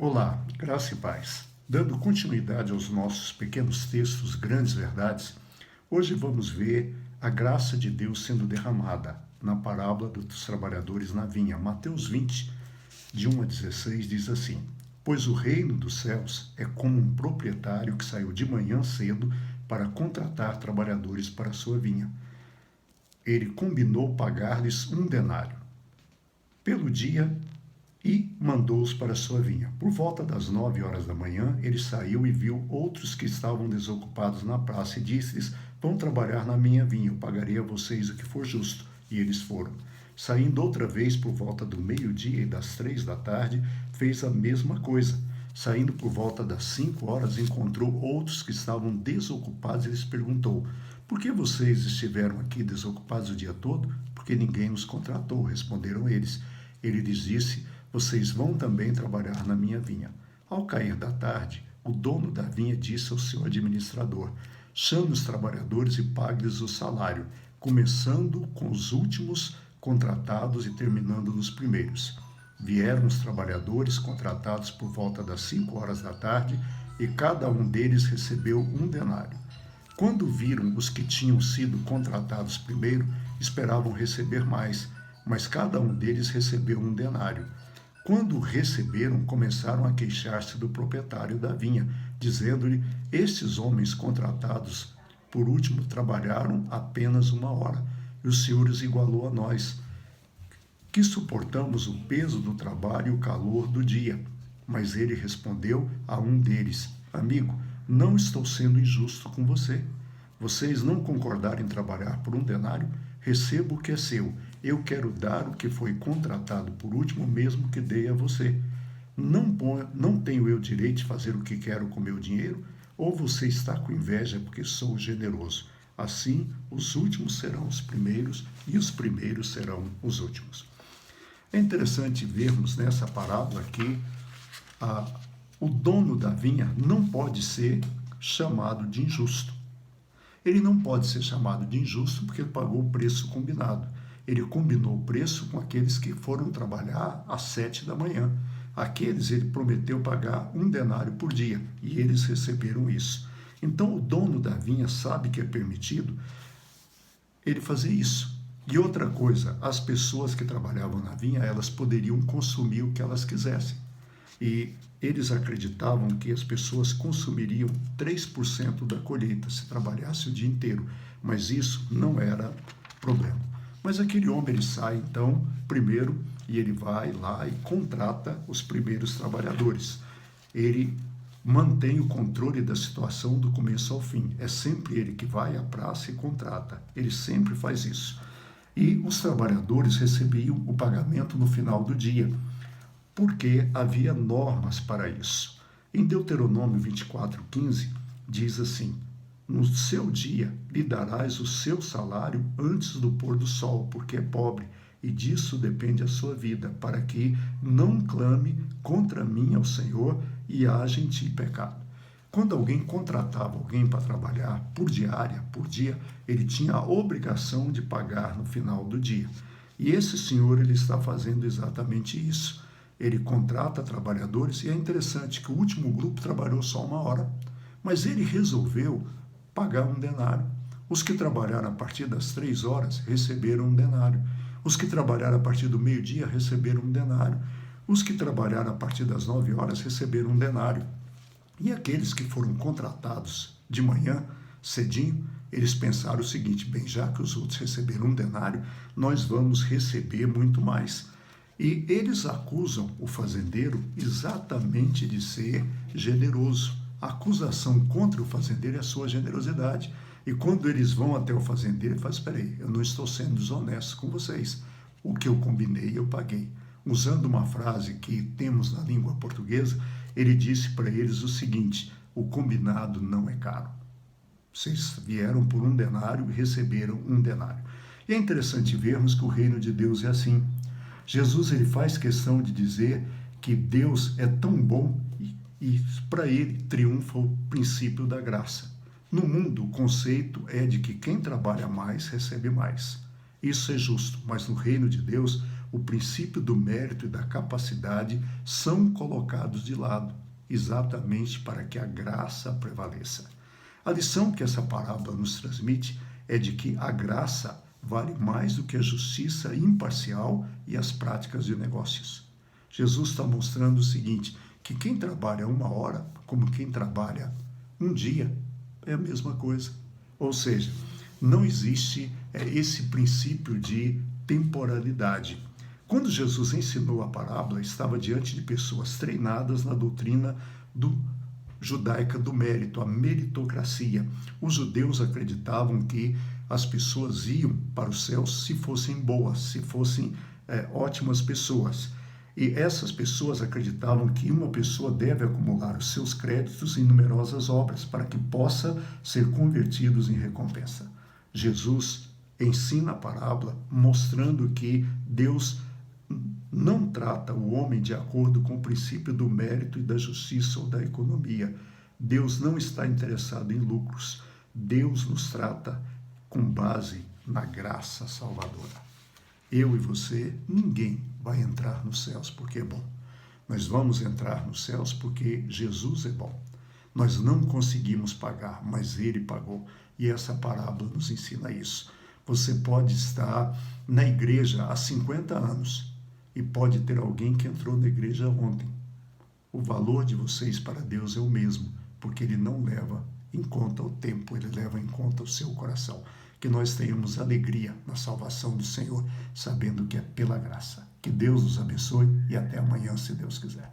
Olá, graça e paz. Dando continuidade aos nossos pequenos textos, grandes verdades, hoje vamos ver a graça de Deus sendo derramada na parábola dos trabalhadores na vinha. Mateus 20, de 1 a 16, diz assim: Pois o reino dos céus é como um proprietário que saiu de manhã cedo para contratar trabalhadores para a sua vinha. Ele combinou pagar-lhes 1 denário pelo dia e mandou-os para a sua vinha. Por volta das 9 horas da manhã, ele saiu e viu outros que estavam desocupados na praça e disse-lhes: Vão trabalhar na minha vinha, eu pagarei a vocês o que for justo. E eles foram. Saindo outra vez por volta do meio-dia e das 3 da tarde, fez a mesma coisa. Saindo por volta das 5 horas, encontrou outros que estavam desocupados e lhes perguntou: Por que vocês estiveram aqui desocupados o dia todo? Porque ninguém nos contratou, responderam eles. Ele lhes disse: Vocês vão também trabalhar na minha vinha. Ao cair da tarde, o dono da vinha disse ao seu administrador: Chame os trabalhadores e pague-lhes o salário, começando com os últimos contratados e terminando nos primeiros. Vieram os trabalhadores contratados por volta das 5 horas da tarde e cada um deles recebeu 1 denário. Quando viram os que tinham sido contratados primeiro, esperavam receber mais, mas cada um deles recebeu 1 denário. Quando o receberam, começaram a queixar-se do proprietário da vinha, dizendo-lhe: Estes homens contratados por último trabalharam apenas 1 hora, e o Senhor os igualou a nós, que suportamos o peso do trabalho e o calor do dia. Mas ele respondeu a um deles: Amigo, não estou sendo injusto com você. Vocês não concordaram em trabalhar por 1 denário? Receba o que é seu. Eu quero dar o que foi contratado por último, mesmo que dei a você. Não tenho eu direito de fazer o que quero com meu dinheiro? Ou você está com inveja porque sou generoso? Assim, os últimos serão os primeiros e os primeiros serão os últimos. É interessante vermos nessa parábola que o dono da vinha não pode ser chamado de injusto. Ele não pode ser chamado de injusto porque ele pagou o preço combinado. Ele combinou o preço com aqueles que foram trabalhar às 7 da manhã. Aqueles ele prometeu pagar 1 denário por dia e eles receberam isso. Então o dono da vinha sabe que é permitido ele fazer isso. E outra coisa, as pessoas que trabalhavam na vinha, elas poderiam consumir o que elas quisessem. E eles acreditavam que as pessoas consumiriam 3% da colheita se trabalhasse o dia inteiro, mas isso não era problema. Mas aquele homem, ele sai então primeiro e ele vai lá e contrata os primeiros trabalhadores. Ele mantém o controle da situação do começo ao fim. É sempre ele que vai à praça e contrata. Ele sempre faz isso. E os trabalhadores recebiam o pagamento no final do dia, porque havia normas para isso. Em Deuteronômio 24:15, diz assim: No seu dia lhe darás o seu salário antes do pôr do sol, porque é pobre, e disso depende a sua vida, para que não clame contra mim ao Senhor e haja em ti pecado. Quando alguém contratava alguém para trabalhar por diária, por dia, ele tinha a obrigação de pagar no final do dia. E esse senhor, ele está fazendo exatamente isso. Ele contrata trabalhadores e é interessante que o último grupo trabalhou só 1 hora, mas ele resolveu pagar 1 denário. Os que trabalharam a partir das 3 horas receberam 1 denário. Os que trabalharam a partir do meio-dia receberam 1 denário. Os que trabalharam a partir das 9 horas receberam 1 denário. E aqueles que foram contratados de manhã, cedinho, eles pensaram o seguinte: bem, já que os outros receberam 1 denário, nós vamos receber muito mais. E eles acusam o fazendeiro exatamente de ser generoso. A acusação contra o fazendeiro é a sua generosidade. E quando eles vão até o fazendeiro, ele fala: espera aí, eu não estou sendo desonesto com vocês. O que eu combinei, eu paguei. Usando uma frase que temos na língua portuguesa, ele disse para eles o seguinte: o combinado não é caro. Vocês vieram por 1 denário e receberam 1 denário. E é interessante vermos que o reino de Deus é assim. Jesus, ele faz questão de dizer que Deus é tão bom e para ele triunfa o princípio da graça. No mundo, o conceito é de que quem trabalha mais recebe mais. Isso é justo, mas no reino de Deus, o princípio do mérito e da capacidade são colocados de lado, exatamente para que a graça prevaleça. A lição que essa parábola nos transmite é de que a graça vale mais do que a justiça imparcial e as práticas de negócios. Jesus está mostrando o seguinte, que quem trabalha 1 hora, como quem trabalha um dia, é a mesma coisa. Ou seja, não existe esse princípio de temporalidade. Quando Jesus ensinou a parábola, estava diante de pessoas treinadas na doutrina judaica do mérito, a meritocracia. Os judeus acreditavam que as pessoas iam para o céu se fossem boas, se fossem ótimas pessoas. E essas pessoas acreditavam que uma pessoa deve acumular os seus créditos em numerosas obras para que possa ser convertidos em recompensa. Jesus ensina a parábola mostrando que Deus não trata o homem de acordo com o princípio do mérito e da justiça ou da economia. Deus não está interessado em lucros. Deus nos trata com base na graça salvadora. Eu e você, ninguém vai entrar nos céus porque é bom. Nós vamos entrar nos céus porque Jesus é bom. Nós não conseguimos pagar, mas Ele pagou. E essa parábola nos ensina isso. Você pode estar na igreja há 50 anos e pode ter alguém que entrou na igreja ontem. O valor de vocês para Deus é o mesmo, porque Ele não leva em conta o tempo, Ele leva em conta o seu coração. Que nós tenhamos alegria na salvação do Senhor, sabendo que é pela graça. Que Deus nos abençoe e até amanhã, se Deus quiser.